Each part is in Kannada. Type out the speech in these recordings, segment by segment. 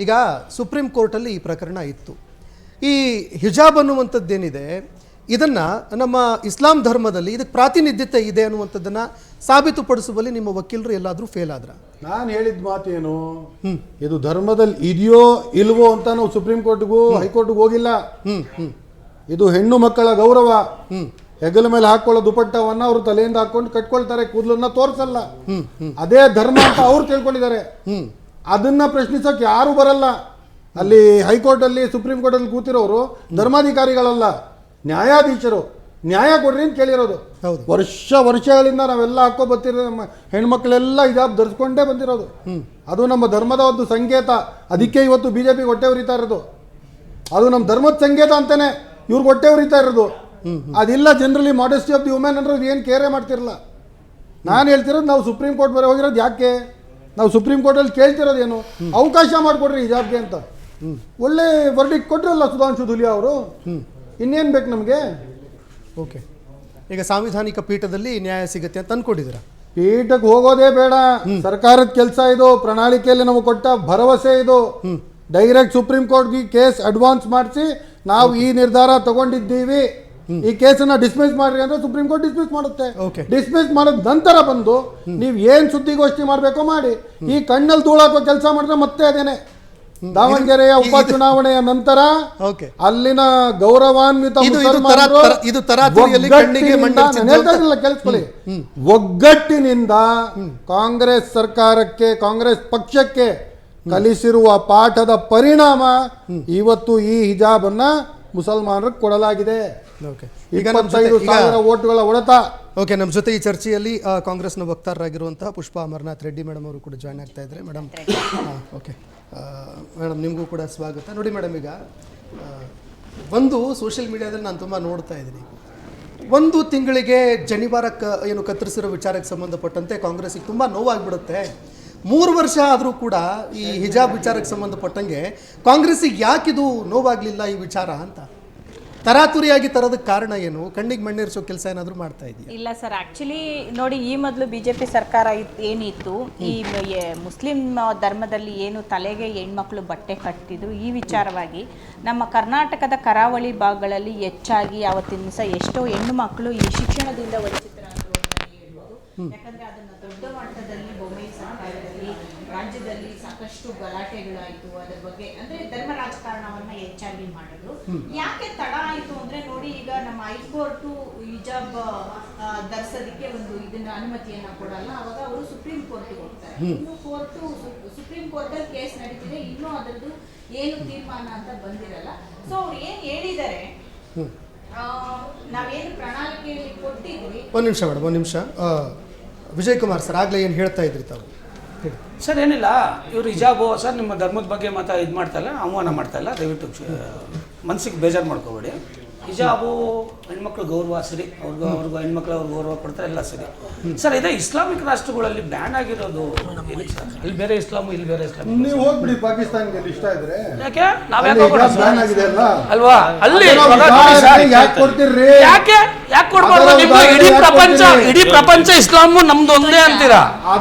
ಈಗ ಸುಪ್ರೀಂ ಕೋರ್ಟಲ್ಲಿ ಈ ಪ್ರಕರಣ ಇತ್ತು. ಈ ಹಿಜಾಬ್ ಅನ್ನುವಂಥದ್ದೇನಿದೆ ಇದನ್ನು ನಮ್ಮ ಇಸ್ಲಾಂ ಧರ್ಮದಲ್ಲಿ ಇದಕ್ಕೆ ಪ್ರಾತಿನಿಧ್ಯತೆ ಇದೆ ಅನ್ನುವಂಥದ್ದನ್ನು ಸಾಬೀತುಪಡಿಸುವಲ್ಲಿ ನಿಮ್ಮ ವಕೀಲರು ಎಲ್ಲಾದರೂ ಫೇಲ್ ಆದ್ರ? ನಾನು ಹೇಳಿದ ಮಾತೇನು, ಇದು ಧರ್ಮದಲ್ಲಿ ಇದೆಯೋ ಇಲ್ವೋ ಅಂತ ನಾವು ಸುಪ್ರೀಂ ಕೋರ್ಟ್ಗೂ ಹೈಕೋರ್ಟ್ಗೂ ಹೋಗಿಲ್ಲ. ಇದು ಹೆಣ್ಣು ಮಕ್ಕಳ ಗೌರವ. ಹೆಗಲ ಮೇಲೆ ಹಾಕೊಳ್ಳೋ ದುಪಟ್ಟವನ್ನ ಅವರು ತಲೆಯಿಂದ ಹಾಕೊಂಡು ಕಟ್ಕೊಳ್ತಾರೆ, ಕೂದಲನ್ನ ತೋರಿಸಲ್ಲ. ಅದೇ ಧರ್ಮ ಅಂತ ಅವ್ರು ತಿಳ್ಕೊಂಡಿದ್ದಾರೆ. ಅದನ್ನ ಪ್ರಶ್ನಿಸೋಕೆ ಯಾರು ಬರಲ್ಲ. ಅಲ್ಲಿ ಹೈಕೋರ್ಟ್ ಅಲ್ಲಿ ಸುಪ್ರೀಂ ಕೋರ್ಟ್ ಅಲ್ಲಿ ಕೂತಿರೋರು ಧರ್ಮಾಧಿಕಾರಿಗಳಲ್ಲ, ನ್ಯಾಯಾಧೀಶರು. ನ್ಯಾಯ ಕೊಡ್ರಿ ಅಂತ ಕೇಳಿರೋದು. ವರ್ಷಗಳಿಂದ ನಾವೆಲ್ಲ ಹಾಕೋ ಬರ್ತಿರೋ ಹೆಣ್ಮಕ್ಳೆಲ್ಲ ಹಿಜಾಬ್ ಧರಿಸ್ಕೊಂಡೇ ಬಂದಿರೋದು. ಅದು ನಮ್ಮ ಧರ್ಮದ ಒಂದು ಸಂಕೇತ. ಅದಕ್ಕೆ ಇವತ್ತು ಬಿಜೆಪಿ ಹೊಟ್ಟೆ ಉರಿತಾ ಇರೋದು. ಅದು ನಮ್ಮ ಧರ್ಮದ ಸಂಕೇತ ಅಂತಾನೆ ಇವ್ರಿಗೆ ಹೊಟ್ಟೆ ಉರಿತಾ ಇರೋದು. ಅದಿಲ್ಲ generally modesty of the women ಅಂದ್ರೆ ಏನು ಕೇರೆ ಮಾಡ್ತಿರಲ್ಲ. ನಾನು ಹೇಳ್ತಿರೋದು, ನಾವು ಸುಪ್ರೀಂ ಕೋರ್ಟ್ ಬರೋ ಹೋಗಿರೋದು ಯಾಕೆ? ನಾವು ಸುಪ್ರೀಂ ಕೋರ್ಟಲ್ಲಿ ಕೇಳ್ತಿರೋದೇನು, ಅವಕಾಶ ಮಾಡಿಕೊಡ್ರಿ ಹಿಜಾಬ್ಗೆ ಅಂತ. ಒಳ್ಳೆ ವರ್ಡಿಕ್ಟ್ ಕೊಟ್ರಲ್ಲ ಸುಧಾಂಶು ಧುಲಿಯಾ ಅವರು. ಇನ್ನೇನು ಬೇಕು ನಮಗೆ? ಓಕೆ, ಈಗ ಸಾಂವಿಧಾನಿಕ ಪೀಠದಲ್ಲಿ ನ್ಯಾಯ ಸಿಗುತ್ತೆ ಅಂತ ಅಂದ್ಕೊಂಡಿದ್ದೀರಾ? ಪೀಠಕ್ಕೆ ಹೋಗೋದೇ ಬೇಡ. ಸರ್ಕಾರದ ಕೆಲಸ ಇದು. ಪ್ರಣಾಳಿಕೆಯಲ್ಲಿ ನಮಗೆ ಕೊಟ್ಟ ಭರವಸೆ ಇದು. ಡೈರೆಕ್ಟ್ ಸುಪ್ರೀಂ ಕೋರ್ಟ್ಗೆ ಕೇಸ್ ಅಡ್ವಾನ್ಸ್ ಮಾಡಿಸಿ ನಾವು ಈ ನಿರ್ಧಾರ ತಗೊಂಡಿದ್ದೀವಿ, ಈ ಕೇಸನ್ನ ಡಿಸ್ಮಿಸ್ ಮಾಡ್ರಿ ಅಂದ್ರೆ ಸುಪ್ರೀಂ ಕೋರ್ಟ್ ಡಿಸ್ಮಿಸ್ ಮಾಡುತ್ತೆ. ಡಿಸ್ಮಿಸ್ ಮಾಡಿದ ನಂತರ ಬಂದು ನೀವು ಏನ್ ಸುದ್ದಿಗೋಷ್ಠಿ ಮಾಡ್ಬೇಕೋ ಮಾಡಿ. ಈ ಕಣ್ಣಲ್ಲಿ ಧೂಳಾಕೋ ಕೆಲಸ ಮಾಡಿದ್ರೆ ಮತ್ತೆ ಅದೇನೆ. ದಾವಣಗೆರೆಯ ಉಪಚುನಾವಣೆಯ ನಂತರ ಅಲ್ಲಿನ ಗೌರವಾನ್ವಿತ ಒಗ್ಗಟ್ಟಿನಿಂದ ಕಾಂಗ್ರೆಸ್ ಸರ್ಕಾರಕ್ಕೆ, ಕಾಂಗ್ರೆಸ್ ಪಕ್ಷಕ್ಕೆ ಕಲಿಸಿರುವ ಪಾಠದ ಪರಿಣಾಮ ಇವತ್ತು ಈ ಹಿಜಾಬ್ ಅನ್ನ ಮುಸಲ್ಮಾನರಿಗೆ ಕೊಡಲಾಗಿದೆ. 25,000 ಓಟುಗಳ ಹೊಡೆತ. ಓಕೆ, ನಮ್ಮ ಜೊತೆ ಈ ಚರ್ಚೆಯಲ್ಲಿ ಕಾಂಗ್ರೆಸ್ನ ವಕ್ತಾರರಾಗಿರುವಂತಹ ಪುಷ್ಪಾ ಅಮರನಾಥ್ ರೆಡ್ಡಿ ಮೇಡಮ್ ಅವರು ಕೂಡ ಜಾಯ್ನ್ ಆಗ್ತಾ ಇದ್ದಾರೆ. ಮೇಡಮ್, ಓಕೆ ಮೇಡಮ್, ನಿಮಗೂ ಕೂಡ ಸ್ವಾಗತ. ನೋಡಿ ಮೇಡಮ್, ಈಗ ಒಂದು ಸೋಷಿಯಲ್ ಮೀಡಿಯಾದಲ್ಲಿ ನಾನು ತುಂಬ ನೋಡ್ತಾ ಇದ್ದೀನಿ, ಒಂದು ತಿಂಗಳಿಗೆ ಜನಿವಾರ ಕತ್ತರಿಸಿರೋ ವಿಚಾರಕ್ಕೆ ಸಂಬಂಧಪಟ್ಟಂತೆ ಕಾಂಗ್ರೆಸ್ಸಿಗೆ ತುಂಬ ನೋವಾಗಿಬಿಡುತ್ತೆ. 3 ವರ್ಷ ಆದರೂ ಕೂಡ ಈ ಹಿಜಾಬ್ ವಿಚಾರಕ್ಕೆ ಸಂಬಂಧಪಟ್ಟಂಗೆ ಕಾಂಗ್ರೆಸ್ಸಿಗೆ ಯಾಕಿದು ನೋವಾಗಲಿಲ್ಲ ಈ ವಿಚಾರ ಅಂತ ತರಾತುರಿಯಾಗಿ ತರೋದಕ್ಕೆ ಕಾರಣ ಏನು? ಕಣ್ಣಿಗೆ ಮಣ್ಣೇರಿಸೋ ಕೆಲಸ ಏನಾದರೂ ಮಾಡ್ತಾ ಇದೆಯಾ? ಇಲ್ಲ ಸರ್, ಆ್ಯಕ್ಚುಲಿ ನೋಡಿ, ಈ ಮೊದಲು BJP ಸರ್ಕಾರ ಏನಿತ್ತು, ಈ ಮುಸ್ಲಿಂ ಧರ್ಮದಲ್ಲಿ ಏನು ತಲೆಗೆ ಹೆಣ್ಮಕ್ಳು ಬಟ್ಟೆ ಕಟ್ಟಿದ್ರು, ಈ ವಿಚಾರವಾಗಿ ನಮ್ಮ ಕರ್ನಾಟಕದ ಕರಾವಳಿ ಭಾಗಗಳಲ್ಲಿ ಹೆಚ್ಚಾಗಿ ಆವತ್ತಿನ ದಿವಸ ಎಷ್ಟೋ ಹೆಣ್ಣು ಮಕ್ಕಳು ಈ ಶಿಕ್ಷಣದಿಂದ ವಂಚಿತರಾದರು ಅಂತಲೇ ಹೇಳ್ಬೋದು. ಯಾಕಂದರೆ ಅದನ್ನು ದೊಡ್ಡ ಮಟ್ಟದಲ್ಲಿ ಬೊಮ್ಮಾಯಿ ಸರ್ಕಾರದಲ್ಲಿ ರಾಜ್ಯದಲ್ಲಿ ಸಾಕಷ್ಟು ಗಲಾಟೆಗಳಾಯಿತು. ಅದರ ಬಗ್ಗೆ ಅಂದರೆ ಧರ್ಮ ರಾಜಕಾರಣವನ್ನು ಹೆಚ್ಚಾಗಿ ಮಾಡೋದು. ಯಾಕೆ ತಡ ಆಯಿತು ಅಂದರೆ ನೋಡಿ, ಈಗ ನಮ್ಮ ಹೈಕೋರ್ಟು ಹಿಜಾಬ್ ಧರಿಸೋದಕ್ಕೆ ಒಂದು ಇದನ್ನ ಅನುಮತಿಯನ್ನು ಕೊಡಲ್ಲ. ಅವಾಗ ಅವರು ಸುಪ್ರೀಂ ಕೋರ್ಟ್ಗೆ ಹೋಗ್ತಾರೆ. ಇನ್ನು ಸುಪ್ರೀಂ ಕೋರ್ಟಲ್ಲಿ ಕೇಸ್ ನಡೀತಿದೆ, ಇನ್ನೂ ಅದರದ್ದು ಏನು ತೀರ್ಮಾನ ಅಂತ ಬಂದಿರಲ್ಲ. ಸೊ ಅವ್ರು ಏನು ಹೇಳಿದ್ದಾರೆ, ನಾವೇನು ಪ್ರಣಾಳಿಕೆಯಲ್ಲಿ ಕೊಟ್ಟಿದ್ವಿ. ಒಂದು ನಿಮಿಷ ಮೇಡಮ್, ಒಂದು ನಿಮಿಷ. ವಿಜಯ್ ಕುಮಾರ್ ಸರ್, ಆಗಲೇ ಏನು ಹೇಳ್ತಾ ಇದ್ರಿ ತಾವು? ಸರ್, ಏನಿಲ್ಲ, ಇವರು ಹಿಜಾಬು ಸರ್ ನಿಮ್ಮ ಧರ್ಮದ ಬಗ್ಗೆ ಇದು ಮಾಡ್ತಾ ಇಲ್ಲ, ಅವಮಾನ ಮಾಡ್ತಾ ಇಲ್ಲ. ದಯವಿಟ್ಟು ಮನಸ್ಸಿಗೆ ಬೇಜಾರು ಮಾಡ್ಕೋಬೇಡಿ. ಹಿಜಾಬು ಹೆಣ್ಮಕ್ಳು ಗೌರವ ಸರಿ, ಅವ್ರಿಗೂ ಹೆಣ್ಮಕ್ಳು ಅವ್ರಿಗೆ ಗೌರವ ಕೊಡ್ತಾರೆ, ಎಲ್ಲ ಸರಿ ಸರ್. ಇದೇ ಇಸ್ಲಾಮಿಕ್ ರಾಷ್ಟ್ರಗಳಲ್ಲಿ ಬ್ಯಾನ್ ಆಗಿರೋದು ಏನಕ್ಕೆ ಸರ್? ಅಲ್ಲಿ ಬೇರೆ ಇಸ್ಲಾಮು, ಇಲ್ಲಿ ಬೇರೆ ಇಸ್ಲಾಂ. ನೀವು ಹೋಗ್ಬಿಡಿ ಪಾಕಿಸ್ತಾನ್ಗೆ, ಇಷ್ಟ ಇದ್ರೆ. ಯಾಕೆ ನಾವ್ಯಾಕೆ ಅಲ್ವಾ? ಅಲ್ಲಿ ಯಾಕೆ ಕೊಡ್ಬಾರ್ದು? ಇಡೀ ಪ್ರಪಂಚ ಇಸ್ಲಾಮು ನಮ್ದು ಒಂದೇ ಅಂತೀರಾ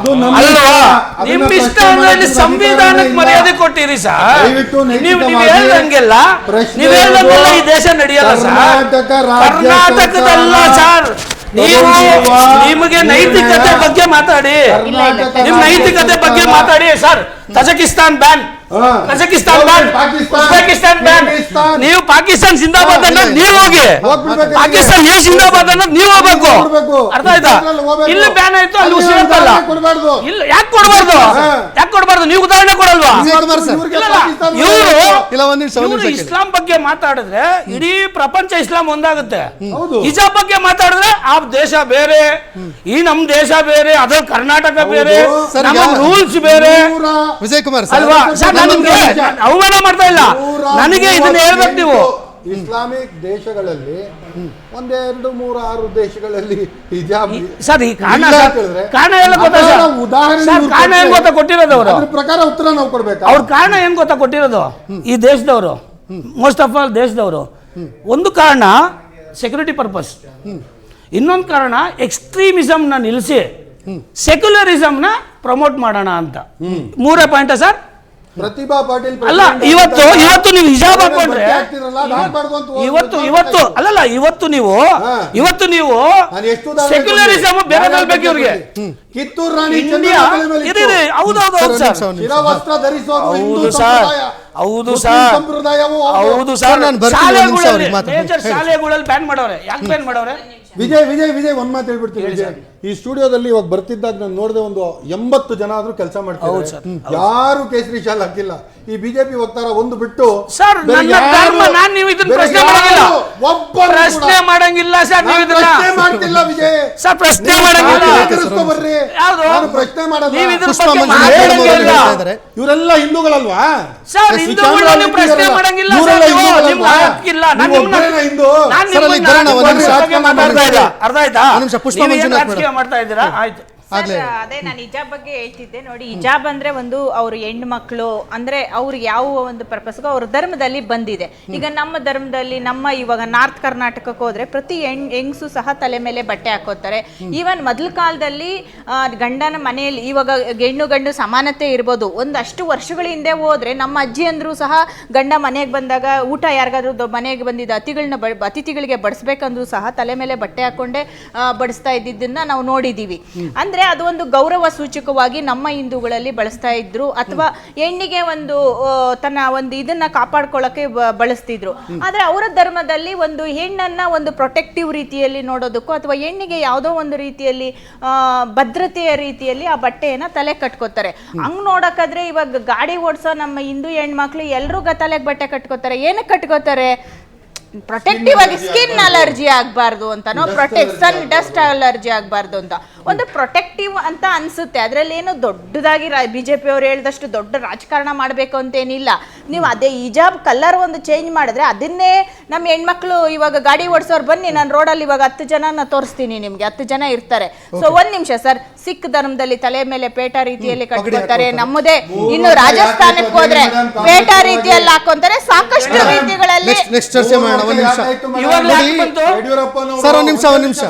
ಅಲ್ವಾ? ನಿಮ್ ಇಷ್ಟ ಅಂದ್ರೆ ಇಲ್ಲಿ ಸಂವಿಧಾನಕ್ಕೆ ಮರ್ಯಾದೆ ಕೊಟ್ಟಿರಿ ಸರ್. ನೀವು ಹೇಳ್ದಂಗೆಲ್ಲ ಈ ದೇಶ ನಡೆಯಲ್ಲ ಸರ್. ಕರ್ನಾಟಕದಲ್ಲ ಸರ್. ನೀವು ನಿಮಗೆ ನೈತಿಕತೆ ಬಗ್ಗೆ ಮಾತಾಡಿ, ನಿಮ್ ನೈತಿಕತೆ ಬಗ್ಗೆ ಮಾತಾಡಿ sir. Tajikistan ban, Kazakhstan ban, Uzbekistan ban. ನೀವು ಪಾಕಿಸ್ತಾನ್ ಜಿಂದಾಬಾದ್ ಅನ್ನೋದು ನೀವು ಹೋಗಿ, ಪಾಕಿಸ್ತಾನ್ ಏ ಜಿಂದಾಬಾದ್ ಅನ್ನೋದು ನೀವು ಹೋಗ್ಬೇಕು. ಅರ್ಥ ಆಯ್ತಾ? ಇಲ್ಲಿ ಬ್ಯಾನ್ ಆಯ್ತು, ಅಲ್ಲಿ ಉಸಿರಾಟಲ್ಲ. ಇಲ್ಲ, ಯಾಕೆ ಕೊಡಬಾರ್ದು? ನೀವು ಉದಾಹರಣೆ ಕೊಡಲ್ವಾ? ಇವರು ಇಸ್ಲಾಂ ಬಗ್ಗೆ ಮಾತಾಡಿದ್ರೆ ಇಡೀ ಪ್ರಪಂಚ ಇಸ್ಲಾಂ ಒಂದಾಗುತ್ತೆ. ಹಿಜಾಬ್ ಬಗ್ಗೆ ಮಾತಾಡಿದ್ರೆ ಆ ದೇಶ ಬೇರೆ, ಈ ನಮ್ ದೇಶ ಬೇರೆ, ಅದ್ರ ಕರ್ನಾಟಕ ಬೇರೆ, ನಮ್ಮ ರೂಲ್ಸ್ ಬೇರೆ. ವಿಜಯ್ ಕುಮಾರ್ ಅಲ್ವಾ? ಅವಮಾನ ಮಾಡ್ತಾ ಇಲ್ಲ, ನನಗೆ ಇದನ್ನ ಹೇಳ್ಬೇಕು ನೀವು. ಇಸ್ಲಾಮಿಕ್ ದೇಶಗಳಲ್ಲಿ 1, 2, 3, 6 ದೇಶಗಳಲ್ಲಿ ಹಿಜಾಬ್ ಸರ್. ಈ ಕಾರಣ ಎಲ್ಲ ಗೊತ್ತಾ ಕೊಟ್ಟಿರೋದು ಅವರು? ಅದ್ರ ಪ್ರಕಾರ ಉತ್ತರ ನಾವು ಕೊಡ್ಬೇಕು. ಅವ್ರ ಕಾರಣ ಏನ್ ಗೊತ್ತಾ ಕೊಟ್ಟಿರೋದು? ಈ ದೇಶದವರು, ಮೋಸ್ಟ್ ಆಫ್ ಆಲ್ ದೇಶದವರು, ಒಂದು ಕಾರಣ ಸೆಕ್ಯೂರಿಟಿ ಪರ್ಪಸ್, ಇನ್ನೊಂದು ಕಾರಣ ಎಕ್ಸ್ಟ್ರೀಮಿಸಮ್ನ ನಿಲ್ಲಿಸಿ ಸೆಕ್ಯುಲರಿಸಮ್ನ ಪ್ರಮೋಟ್ ಮಾಡೋಣ ಅಂತ. 3 ಪಾಯಿಂಟ್ ಸರ್. ಪ್ರತಿಭಾ ಪಾಟೀಲ್ ಅಲ್ಲ ಇವತ್ತು ನೀವು ಹಿಜಾಬ್ ಹಾಕೊಂಡ್ರೆ ಆಗ್ತಿರಲ್ಲ, ಅದ್ ಹಾಕ್ಬಾರ್ದು ಅಂತ ಇವತ್ತು ನೀವು ನಾನು ಎಷ್ಟು ಉದಾಹರಣೆ ಸೆಕ್ಯುಲರಿಸಮ್ ಬೇರೆ ಬೇಕು ಇವ್ರಿಗೆ. ಕಿತ್ತೂರು ರಾಣಿ ಇಂಡಿಯಾ ಹೌದು ಸರ್, ಶಿರವಸ್ತ್ರ ಧರಿಸೋದು ಹಿಂದೂ ಹೌದು ಸಂಪ್ರದಾಯ. ಹೌದು ಮುಸ್ಲಿಂ ಸರ್, ಸಂಪ್ರದಾಯವು ಹೌದು ಸರ್, ಸರ್. ನಾನು ಬರ್ತೀನಿ, ಒಂದ್ ನಿಮಿಷ ಶಾಲೆಗಳಲ್ಲಿ ಅವ್ರಿಗೆ ಮಾತಾಡಿ. ಮೇಜರ್ ಶಾಲೆಗಳಲ್ಲಿ ಬ್ಯಾನ್ ಮಾಡವ್ರೆ. ಯಾಕೆ ಬ್ಯಾನ್ ಮಾಡವ್ರೆ? ವಿಜಯ್ ಒಂದ್ ಮಾತು ಹೇಳ್ಬಿಡ್ತೀನಿ ವಿಜಯ್. ಈ ಸ್ಟುಡಿಯೋದಲ್ಲಿ ಇವಾಗ ಬರ್ತಿದ್ದಾಗ ನಾನು ನೋಡಿದೆ ಒಂದು 80 ಜನ ಆದ್ರೂ ಕೆಲಸ ಮಾಡ್ತಾರೆ, ಯಾರು ಕೇಸರಿ ಶಾಲ್ ಹಾಕಿಲ್ಲ. ಈ ಬಿಜೆಪಿ ವಕ್ತಾರ ಒಂದು ಬಿಟ್ಟು ಸರ್, ನನ್ನ ಧರ್ಮ, ನಾನು ನೀವು ಇದನ್ನ ಪ್ರಶ್ನೆ ಮಾಡಂಗಿಲ್ಲ, ಪ್ರಶ್ನೆ ಮಾಡಂಗಿಲ್ಲ ಸರ್. ನೀವು ಇದನ್ನ ಪ್ರಶ್ನೆ ಮಾಡ್ತಿಲ್ಲ ವಿಜಯ್ ಸರ್, ಪ್ರಶ್ನೆ ಮಾಡಂಗಿಲ್ಲ. ಬರ್ರಿ, ಯಾವ್ದು? ನಾನು ಪ್ರಶ್ನೆ ಮಾಡೋದು. ನೀವು ಇದ್ರ ಪುಷ್ಪ ಬಗ್ಗೆ ಮಂಜುನಾಥ್ ಮೇಡಮ್ ಅವರು ಮಾತಾಡಂಗಿಲ್ಲ. ಹೇಳ್ತಾ ಇದ್ದಾರೆ. ಇವರೆಲ್ಲ ಹಿಂದೂಗಳಲ್ವಾ ಸರ್, ಹಿಂದೂಗಳನ್ನ ನೀವು ಪ್ರಶ್ನೆ ಮಾಡಂಗಿಲ್ಲ ಸರ್. ನಿಮ್ಗೆ ಹಕ್ಕಿಲ್ಲ. ನಾನು ಹಿಂದೂ ಸರ್, ಅಲ್ಲಿ ಬರೋಣ, ಒಂದ್ ನಿಮಿಷ ಮಾತಾಡ್ತಾ ಇದ್ದ. ಅರ್ಥ ಆಯ್ತಾ? ಒಂದ್ ನಿಮಿಷ, ಪುಷ್ಪ ನೀವು ಏನ್ ಮಂಜುನಾಥ್ ರಾಜಕೀಯ ಮಾಡ್ತಾ ಇದ್ದೀರಾ? ಆಯ್ತು. ಆಗ್ಲೇ ಅದೇ ನಾನು ಹಿಜಾಬ್ ಬಗ್ಗೆ ಹೇಳ್ತಿದ್ದೆ ನೋಡಿ. ಹಿಜಾಬ್ ಅಂದ್ರೆ ಒಂದು ಅವ್ರ ಹೆಣ್ಣು ಮಕ್ಕಳು ಅಂದ್ರೆ ಅವ್ರಿಗೆ ಯಾವ ಒಂದು ಪರ್ಪಸ್ಗೂ ಅವ್ರ ಧರ್ಮದಲ್ಲಿ ಬಂದಿದೆ. ಈಗ ನಮ್ಮ ಧರ್ಮದಲ್ಲಿ ಇವಾಗ ನಾರ್ತ್ ಕರ್ನಾಟಕಕ್ಕೆ ಹೋದ್ರೆ ಪ್ರತಿ ಹೆಂಗಸು ಸಹ ತಲೆ ಮೇಲೆ ಬಟ್ಟೆ ಹಾಕೋತಾರೆ. ಈವನ್ ಮೊದಲ ಕಾಲದಲ್ಲಿ ಗಂಡನ ಮನೆಯಲ್ಲಿ ಇವಾಗ ಹೆಣ್ಣು ಗಂಡು ಸಮಾನತೆ ಇರ್ಬೋದು. ಒಂದಷ್ಟು ವರ್ಷಗಳ ಹಿಂದೆ ಹೋದ್ರೆ ನಮ್ಮ ಅಜ್ಜಿ ಅಂದ್ರು ಸಹ ಗಂಡ ಮನೆಗೆ ಬಂದಾಗ ಊಟ ಯಾರಿಗಾದ್ರೂ ಮನೆಗೆ ಬಂದಿದ್ದ ಅತಿಥಿಗಳಿಗೆ ಬಡಿಸ್ಬೇಕಂದ್ರೂ ಸಹ ತಲೆ ಮೇಲೆ ಬಟ್ಟೆ ಹಾಕೊಂಡೆ ಬಡಿಸ್ತಾ ಇದ್ದಿದ್ದನ್ನ ನಾವು ನೋಡಿದೀವಿ. ಅಂದ್ರೆ ಅದು ಒಂದು ಗೌರವ ಸೂಚಕವಾಗಿ ನಮ್ಮ ಹಿಂದೂಗಳಲ್ಲಿ ಬಳಸ್ತಾ ಇದ್ರು, ಅಥವಾ ಹೆಣ್ಣಿಗೆ ಒಂದು ತನ್ನ ಒಂದು ಇದನ್ನ ಕಾಪಾಡ್ಕೊಳ್ಳೋಕೆ ಬಳಸ್ತಿದ್ರು. ಆದ್ರೆ ಅವರ ಧರ್ಮದಲ್ಲಿ ಒಂದು ಹೆಣ್ಣನ್ನ ಒಂದು ಪ್ರೊಟೆಕ್ಟಿವ್ ರೀತಿಯಲ್ಲಿ ನೋಡೋದಕ್ಕೂ ಅಥವಾ ಹೆಣ್ಣಿಗೆ ಯಾವುದೋ ಒಂದು ರೀತಿಯಲ್ಲಿ ಭದ್ರತೆಯ ರೀತಿಯಲ್ಲಿ ಆ ಬಟ್ಟೆಯನ್ನ ತಲೆ ಕಟ್ಕೋತಾರೆ. ಹಂಗ್ ನೋಡಕಾದ್ರೆ ಇವಾಗ ಗಾಡಿ ಓಡಿಸೋ ನಮ್ಮ ಹಿಂದೂ ಹೆಣ್ಮಕ್ಳು ಎಲ್ರೂ ತಲೆಗೆ ಬಟ್ಟೆ ಕಟ್ಕೋತಾರೆ. ಏನಕ್ಕೆ ಕಟ್ಕೋತಾರೆ? ಪ್ರೊಟೆಕ್ಟಿವ್ ಆಗಿ, ಸ್ಕಿನ್ ಅಲರ್ಜಿ ಆಗಬಾರ್ದು ಅಂತನೋ, ಸನ್ ಡಸ್ಟ್ ಅಲರ್ಜಿ ಆಗಬಾರ್ದು ಅಂತ ಒಂದು ಪ್ರೊಟೆಕ್ಟಿವ್ ಅಂತ ಅನ್ಸುತ್ತೆ. ಅದರಲ್ಲಿ ಏನು ದೊಡ್ಡದಾಗಿ ಬಿಜೆಪಿ ಅವ್ರು ಹೇಳಿದಷ್ಟು ದೊಡ್ಡ ರಾಜಕಾರಣ ಮಾಡಬೇಕು ಅಂತೇನಿಲ್ಲ. ನೀವು ಅದೇ ಹಿಜಾಬ್ ಕಲರ್ ಒಂದು ಚೇಂಜ್ ಮಾಡಿದ್ರೆ ಅದನ್ನೇ ನಮ್ಮ ಹೆಣ್ಮಕ್ಳು ಇವಾಗ ಗಾಡಿ ಓಡಿಸೋರು ಬನ್ನಿ, ನಾನು ರೋಡಲ್ಲಿ ಇವಾಗ 10 ಜನ ತೋರಿಸ್ತೀನಿ ನಿಮ್ಗೆ, 10 ಜನ ಇರ್ತಾರೆ. ಸೊ ಒಂದ್ ನಿಮಿಷ ಸರ್, ಸಿಖ್ ಧರ್ಮದಲ್ಲಿ ತಲೆ ಮೇಲೆ ಪೇಟ ರೀತಿಯಲ್ಲಿ ಕಟ್ಕೊತಾರೆ. ನಮ್ಮದೇ ಇನ್ನು ರಾಜಸ್ಥಾನಕ್ಕೆ ಹೋದ್ರೆ ಪೇಟ ರೀತಿಯಲ್ಲಿ ಹಾಕೊಂತಾರೆ. ಸಾಕಷ್ಟು ರೀತಿಗಳಲ್ಲಿ ನೆಕ್ಸ್ಟ್ ಚರ್ಚೆ ಮಾಡೋಣ. ಒಂದ್ ನಿಮಿಷ ಇವಾಗಲೇ ಯಾಕೆ ಬಂತು? ಯಡಿಯೂರಪ್ಪನವರು ಸರ್, ಒಂದ್ ನಿಮಿಷ